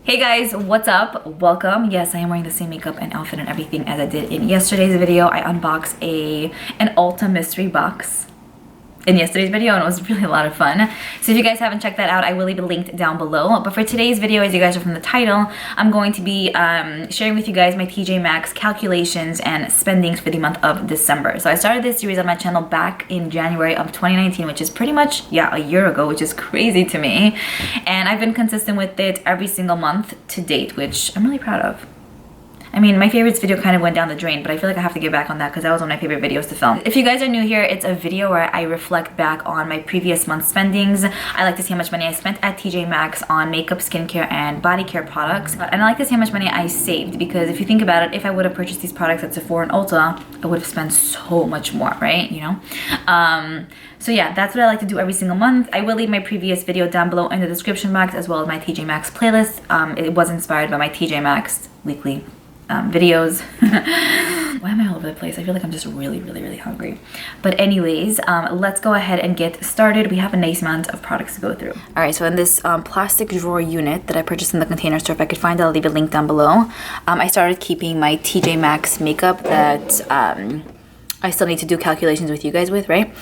Hey guys, what's up? Welcome. Yes, I am wearing the same makeup and outfit and everything as I did in yesterday's video. I unboxed an Ulta mystery box in yesterday's video and it was really a lot of fun. So if you guys haven't checked that out, I will leave it linked down below. But for today's video, as you guys are from the title, I'm going to be sharing with you guys my TJ Maxx calculations and spendings for the month of December. So I started this series on my channel back in January of 2019, which is pretty much, yeah, a year ago, which is crazy to me. And I've been consistent with it every single month to date, which I'm really proud of. I mean, my favorites video kind of went down the drain, but I feel like I have to get back on that because that was one of my favorite videos to film. If you guys are new here, it's a video where I reflect back on my previous month's spendings. I like to see how much money I spent at TJ Maxx on makeup, skincare, and body care products. And I like to see how much money I saved because if you think about it, if I would have purchased these products at Sephora and Ulta, I would have spent so much more, right? You know? So yeah, that's what I like to do every single month. I will leave my previous video down below in the description box as well as my TJ Maxx playlist. It was inspired by my TJ Maxx weekly videos. Why am I all over the place? I feel like I'm just really hungry. But anyways, let's go ahead and get started. We have a nice amount of products to go through. All right, so in this plastic drawer unit that I purchased in the container store, if I could find it, I'll leave a link down below. I started keeping my TJ Maxx makeup that I still need to do calculations with you guys with, right?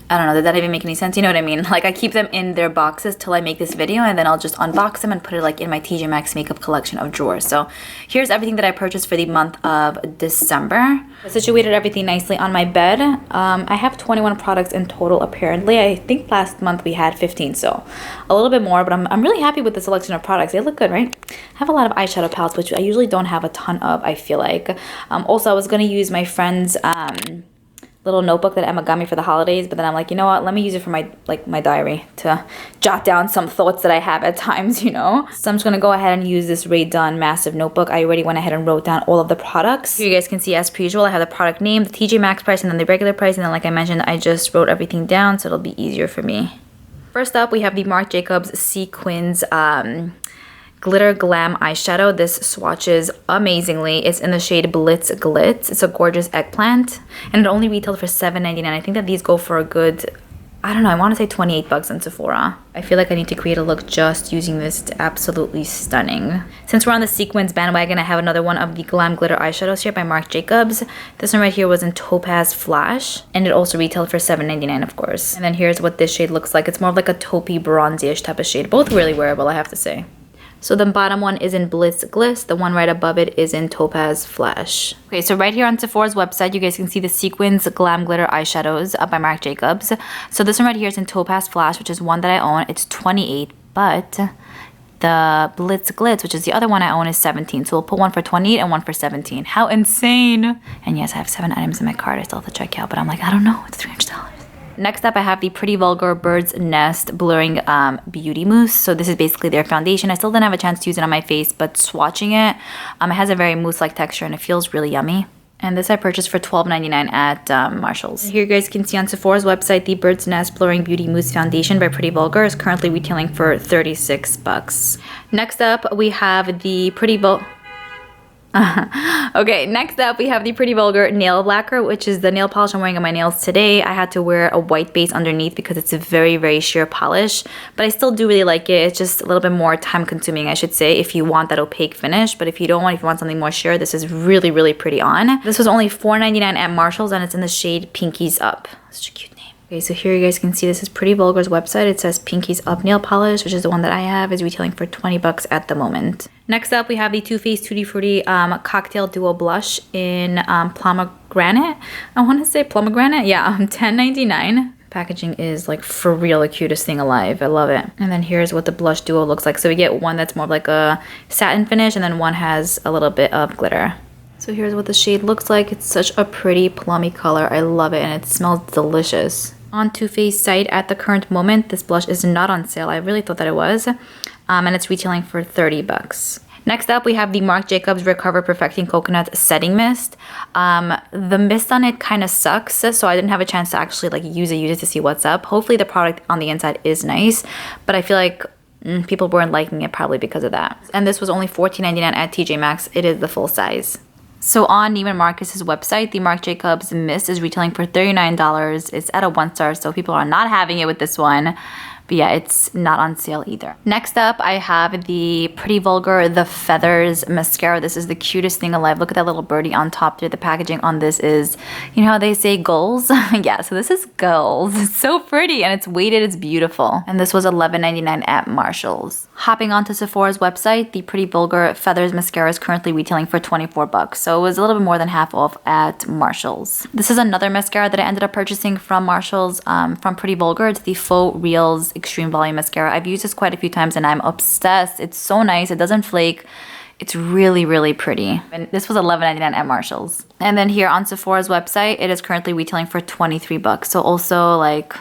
I don't know, did that even make any sense? You know what I mean? Like, I keep them in their boxes till I make this video, and then I'll just unbox them and put it like in my TJ Maxx makeup collection of drawers. So here's everything that I purchased for the month of December. I situated everything nicely on my bed. I have 21 products in total, apparently. I think last month we had 15, so a little bit more, but I'm really happy with the selection of products. They look good, right? I have a lot of eyeshadow palettes, which I usually don't have a ton of, I feel like. Also, I was gonna use my friend's little notebook that Emma got me for the holidays, but then I'm like, you know what, let me use it for my diary to jot down some thoughts that I have at times, you know. So I'm just gonna go ahead and use this Rae Dunn massive notebook. I already went ahead and wrote down all of the products. Here you guys can see, as per usual, I have the product name, the TJ Maxx price, and then the regular price, and then like I mentioned, I just wrote everything down so it'll be easier for me. First up, we have the Marc Jacobs Sequins Glitter Glam eyeshadow. This swatches amazingly. It's in the shade Blitz Glitz. It's a gorgeous eggplant, and it only retailed for $7.99. I think that these go for a good, I don't know, I want to say 28 bucks in Sephora. I feel like I need to create a look just using this. It's absolutely stunning. Since we're on the sequins bandwagon, I have another one of the Glam Glitter eyeshadows here by Marc Jacobs. This one right here was in Topaz Flash, and it also retailed for $7.99, of course. And then here's what this shade looks like. It's more of like a taupey bronzy-ish type of shade. Both really wearable, I have to say. So the bottom one is in Blitz Gliss. The one right above it is in Topaz Flash. Okay, so right here on Sephora's website, you guys can see the Sequins Glam Glitter eyeshadows by Marc Jacobs. So this one right here is in Topaz Flash, which is one that I own. It's 28, but the Blitz Glitz, which is the other one I own, is 17. So we'll put one for 28 and one for 17. How insane! And yes, I have 7 items in my cart. I still have to check out, but I'm like, I don't know, it's $300. Next up, I have the Pretty Vulgar Bird's Nest Blurring Beauty Mousse. So this is basically their foundation. I still didn't have a chance to use it on my face, but swatching it, it has a very mousse-like texture and it feels really yummy. And this I purchased for $12.99 at Marshall's. Here you guys can see on Sephora's website, the Bird's Nest Blurring Beauty Mousse Foundation by Pretty Vulgar is currently retailing for 36 bucks. Next up, we have the Pretty Vulgar... Okay, next up we have the Pretty Vulgar Nail Lacquer, which is the nail polish I'm wearing on my nails today. I had to wear a white base underneath because it's a very sheer polish, but I still do really like it. It's just a little bit more time consuming, I should say, if you want that opaque finish. But if you don't want, if you want something more sheer, this is really pretty on. This was only $4.99 at Marshall's, and it's in the shade Pinkies Up. Such a cute name. Okay, so here you guys can see this is Pretty Vulgar's website. It says Pinkies Up nail polish, which is the one that I have, is retailing for 20 bucks at the moment. Next up, we have the Too Faced Tutti Frutti Cocktail Duo Blush in Pomegranate. I want to say Pomegranate. Yeah, $10.99. Packaging is like for real the cutest thing alive. I love it. And then here's what the blush duo looks like. So we get one that's more of like a satin finish, and then one has a little bit of glitter. So here's what the shade looks like. It's such a pretty plummy color. I love it, and it smells delicious. On Too Faced site at the current moment, this blush is not on sale. I really thought that it was. And it's retailing for 30 bucks. Next up, we have the Marc Jacobs Recover Perfecting Coconut Setting Mist. The mist on it kind of sucks, so I didn't have a chance to actually like use it to see what's up. Hopefully the product on the inside is nice, but I feel like people weren't liking it probably because of that. And this was only $14.99 at TJ Maxx. It is the full size. So on Neiman Marcus's website, the Marc Jacobs Mist is retailing for $39. It's at a 1-star, so people are not having it with this one. But yeah, it's not on sale either. Next up, I have the Pretty Vulgar The Feathers mascara. This is the cutest thing alive. Look at that little birdie on top there. The packaging on this is, you know how they say goals? Yeah, so this is goals. It's so pretty and it's weighted, it's beautiful. And this was $11.99 at Marshall's. Hopping onto Sephora's website, the Pretty Vulgar Feathers mascara is currently retailing for 24 bucks. So it was a little bit more than half off at Marshall's. This is another mascara that I ended up purchasing from Marshall's from Pretty Vulgar. It's the Faux Reals Extreme Volume Mascara. I've used this quite a few times and I'm obsessed. It's so nice. It doesn't flake. It's really, really pretty. And this was $11.99 at Marshall's. And then here on Sephora's website, it is currently retailing for 23 bucks. So also like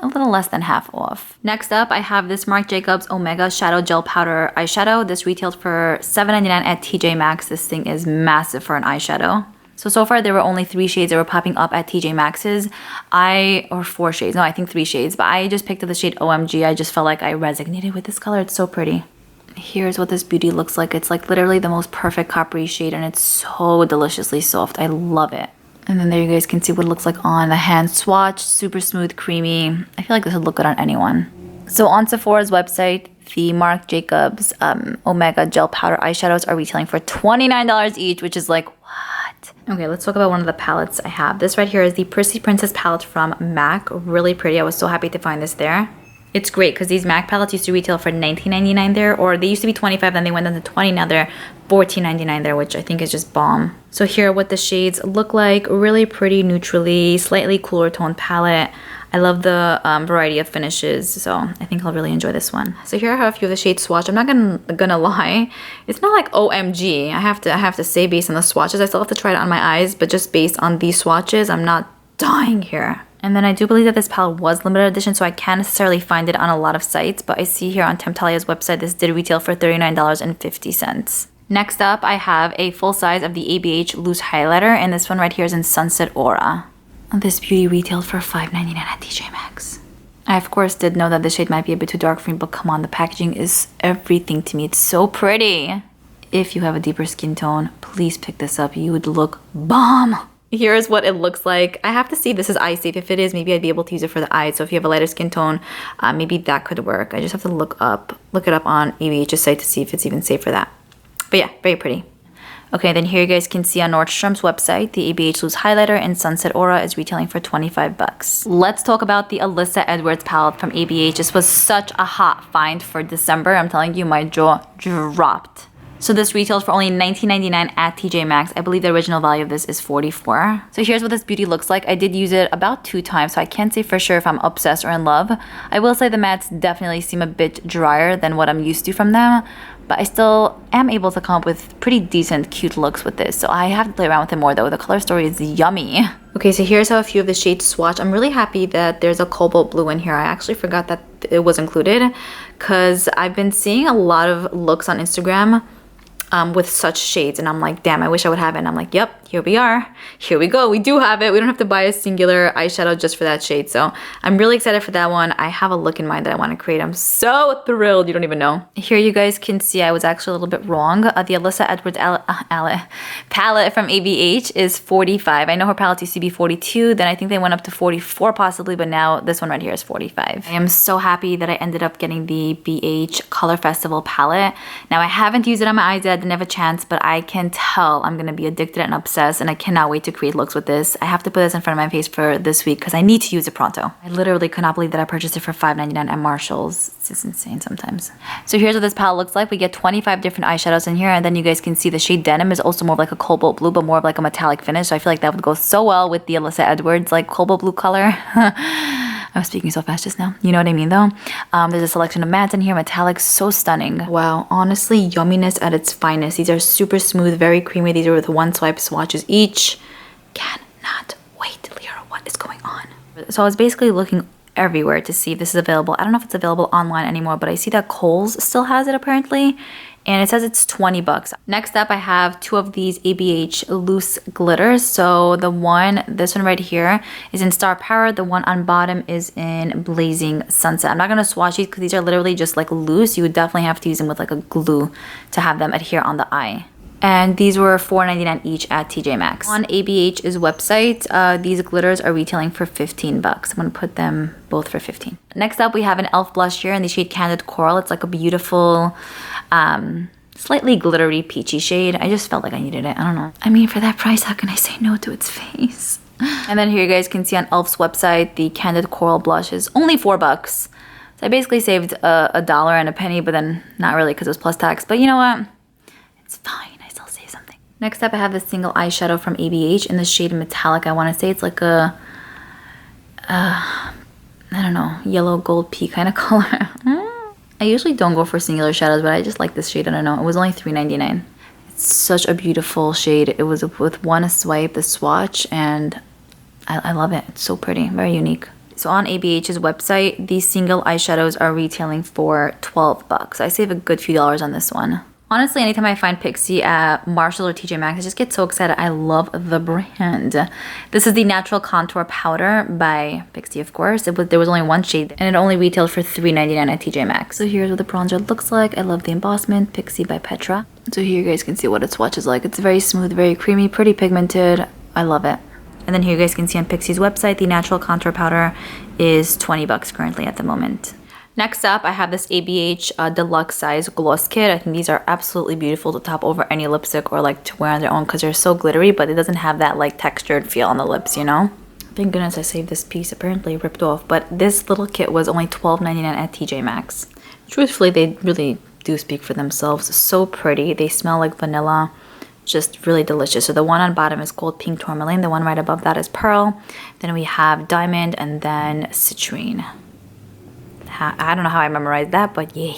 a little less than half off. Next up, I have this Marc Jacobs Omega Shadow Gel Powder Eyeshadow. This retailed for $7.99 at TJ Maxx. This thing is massive for an eyeshadow. So far there were only 3 shades that were popping up at TJ Maxx's. Or 4 shades. No, I think 3 shades. But I just picked up the shade OMG. I just felt like I resonated with this color. It's so pretty. Here's what this beauty looks like. It's like literally the most perfect coppery shade and it's so deliciously soft. I love it. And then there you guys can see what it looks like on the hand swatch. Super smooth, creamy. I feel like this would look good on anyone. So on Sephora's website, the Marc Jacobs Omega Gel Powder Eyeshadows are retailing for $29 each, which is like, what? Okay, let's talk about one of the palettes I have. This right here is the Prissy Princess palette from MAC. Really pretty. I was so happy to find this there. It's great because these MAC palettes used to retail for $19.99 there, or they used to be $25, then they went down to $20, now they're $14.99 there, which I think is just bomb. So here are what the shades look like. Really pretty, neutrally, slightly cooler toned palette. I love the variety of finishes, so I think I'll really enjoy this one. So here I have a few of the shades swatched. I'm not gonna lie, it's not like OMG. I have to say based on the swatches. I still have to try it on my eyes, but just based on these swatches, I'm not dying here. And then I do believe that this palette was limited edition, so I can't necessarily find it on a lot of sites, but I see here on Temptalia's website, this did retail for $39.50. Next up, I have a full size of the ABH Loose Highlighter, and this one right here is in Sunset Aura. This beauty retailed for $5.99 at TJ Maxx. I of course did know that this shade might be a bit too dark for me, but come on, the packaging is everything to me. It's so pretty. If you have a deeper skin tone, please pick this up. You would look bomb. Here's what it looks like. I have to see if this is eye safe. If it is, maybe I'd be able to use it for the eyes. So if you have a lighter skin tone, maybe that could work. I just have to look it up on ABH's site to see if it's even safe for that. But yeah, very pretty. Okay, then here you guys can see on Nordstrom's website, the ABH Loose Highlighter in Sunset Aura is retailing for 25 bucks. Let's talk about the Alyssa Edwards palette from ABH. This was such a hot find for December. I'm telling you, my jaw dropped. So this retails for only $19.99 at TJ Maxx. I believe the original value of this is $44. So here's what this beauty looks like. I did use it about 2 times, so I can't say for sure if I'm obsessed or in love. I will say the mattes definitely seem a bit drier than what I'm used to from them, but I still am able to come up with pretty decent, cute looks with this. So I have to play around with it more though. The color story is yummy. Okay, so here's how a few of the shades swatch. I'm really happy that there's a cobalt blue in here. I actually forgot that it was included because I've been seeing a lot of looks on Instagram with such shades, and I'm like, damn, I wish I would have it. And I'm like, yep, here we are. Here we go. We do have it. We don't have to buy a singular eyeshadow just for that shade. So I'm really excited for that one. I have a look in mind that I want to create. I'm so thrilled. You don't even know. Here you guys can see I was actually a little bit wrong. The Alyssa Edwards palette from ABH is $45. I know her palette used to be $42. Then I think they went up to $44 possibly, but now this one right here is $45. I am so happy that I ended up getting the BH Color Festival palette. Now I haven't used it on my eyes yet. I didn't have a chance, but I can tell I'm gonna be addicted and obsessed, and I cannot wait to create looks with this. I have to put this in front of my face for this week because I need to use it pronto. I literally could not believe that I purchased it for $5.99 at Marshall's. It's just insane sometimes. So here's what this palette looks like. We get 25 different eyeshadows in here, and then you guys can see the shade Denim is also more of like a cobalt blue, but more of like a metallic finish. So I feel like that would go so well with the Alyssa Edwards like cobalt blue color. I was speaking so fast just now. You know what I mean though? There's a selection of mattes in here, metallics, so stunning. Wow, honestly, yumminess at its finest. These are super smooth, very creamy. These are with 1 swipe swatches each. Cannot wait, Liora, what is going on? So I was basically looking everywhere to see if this is available. I don't know if it's available online anymore, but I see that Kohl's still has it apparently. And it says it's 20 bucks. Next up, I have 2 of these ABH loose glitters. So this one right here is in Star Power. The one on bottom is in Blazing Sunset. I'm not gonna swatch these because these are literally just like loose. You would definitely have to use them with like a glue to have them adhere on the eye. And these were $4.99 each at TJ Maxx. On ABH's website, these glitters are retailing for 15 bucks. I'm gonna put them both for 15. Next up, we have an e.l.f. blush here in the shade Candid Coral. It's like a beautiful, slightly glittery peachy shade. I just felt like I needed it. I don't know. I mean, for that price, how can I say no to its face? And then here you guys can see on e.l.f.'s website, the Candid Coral blush is only 4 bucks. So I basically saved a dollar and a penny, but then not really because it was plus tax. But you know what? It's fine. Next up, I have this single eyeshadow from ABH in the shade Metallic. I want to say it's like a, I don't know, yellow gold pea kind of color. I usually don't go for singular shadows, but I just like this shade. I don't know. It was only $3.99. It's such a beautiful shade. It was with one swipe, the swatch, and I love it. It's so pretty, very unique. So on ABH's website, these single eyeshadows are retailing for 12 bucks. I save a good few dollars on this one. Honestly, anytime I find Pixie at Marshall or TJ Maxx, I just get so excited. I love the brand. This is the Natural Contour Powder by Pixie, of course. There was only one shade, and it only retailed for $3.99 at TJ Maxx. So here's what the bronzer looks like. I love the embossment, Pixie by Petra. So here you guys can see what its swatch is like. It's very smooth, very creamy, pretty pigmented. I love it. And then here you guys can see on Pixie's website, the Natural Contour Powder is 20 bucks currently at the moment. Next up, I have this ABH Deluxe size gloss kit. I think these are absolutely beautiful to top over any lipstick or like to wear on their own because they're so glittery, but it doesn't have that like textured feel on the lips, you know? Thank goodness I saved this piece, apparently ripped off. But this little kit was only $12.99 at TJ Maxx. Truthfully, they really do speak for themselves. So pretty. They smell like vanilla. Just really delicious. So the one on bottom is called Pink Tourmaline. The one right above that is Pearl. Then we have Diamond and then Citrine. I don't know how I memorized that, but yay.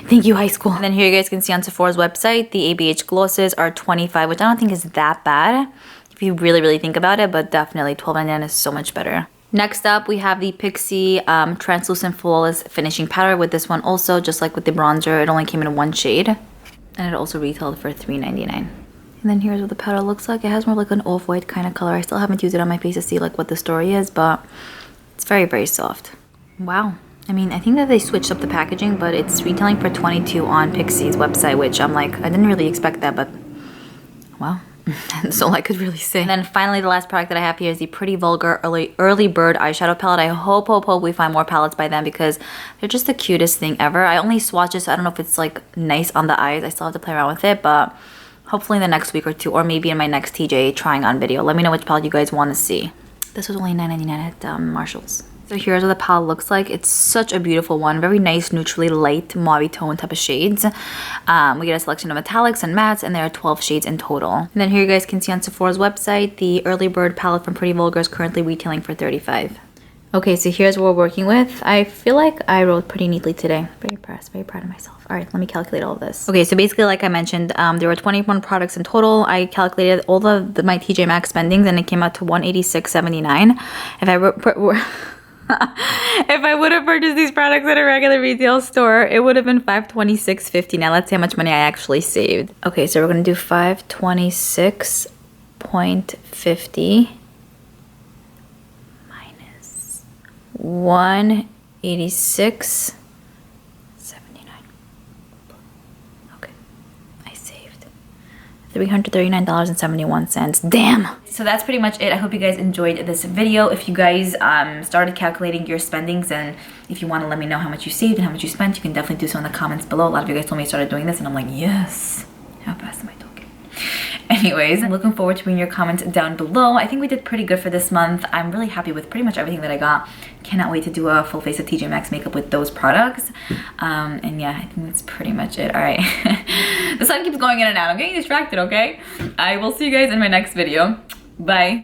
Thank you, high school. And then here you guys can see on Sephora's website, the ABH glosses are 25, which I don't think is that bad if you really, really think about it, but definitely $12.99 is so much better. Next up, we have the Pixie Translucent Flawless Finishing Powder with this one also, just like with the bronzer, it only came in one shade. And it also retailed for $3.99. And then here's what the powder looks like. It has more like an off-white kind of color. I still haven't used it on my face to see like what the story is, but it's very, very soft. Wow. I mean, I think that they switched up the packaging, but it's retailing for $22 on Pixie's website, which I'm like, I didn't really expect that, but wow. That's all I could really say. And then finally, the last product that I have here is the Pretty Vulgar Early Bird Eyeshadow Palette. I hope we find more palettes by them because they're just the cutest thing ever. I only swatched this, so I don't know if it's like nice on the eyes. I still have to play around with it, but hopefully in the next week or two, or maybe in my next TJ trying on video. Let me know which palette you guys want to see. This was only $9.99 at Marshall's. So here's what the palette looks like. It's such a beautiful one. Very nice, neutrally light, mauve tone type of shades. We get a selection of metallics and mattes, and there are 12 shades in total. And then here you guys can see on Sephora's website, the Early Bird palette from Pretty Vulgar is currently retailing for $35. Okay, so here's what we're working with. I feel like I wrote pretty neatly today. Very impressed, very proud of myself. All right, let me calculate all of this. Okay, so basically, like I mentioned, there were 21 products in total. I calculated all my TJ Maxx spendings, and it came out to $186.79. If I would have purchased these products at a regular retail store, it would have been $526.50. Now let's see how much money I actually saved. Okay, so we're gonna do $526.50 minus $186.79. Okay, I saved $339.71. Damn! So that's pretty much it. I hope you guys enjoyed this video. If you guys started calculating your spendings, and if you want to let me know how much you saved and how much you spent, you can definitely do so in the comments below. A lot of you guys told me I started doing this, and I'm like, yes. How fast am I talking? Anyways, I'm looking forward to reading your comments down below. I think we did pretty good for this month. I'm really happy with pretty much everything that I got. Cannot wait to do a full face of TJ Maxx makeup with those products. And yeah, I think that's pretty much it. All right. The sun keeps going in and out. I'm getting distracted, okay? I will see you guys in my next video. Bye.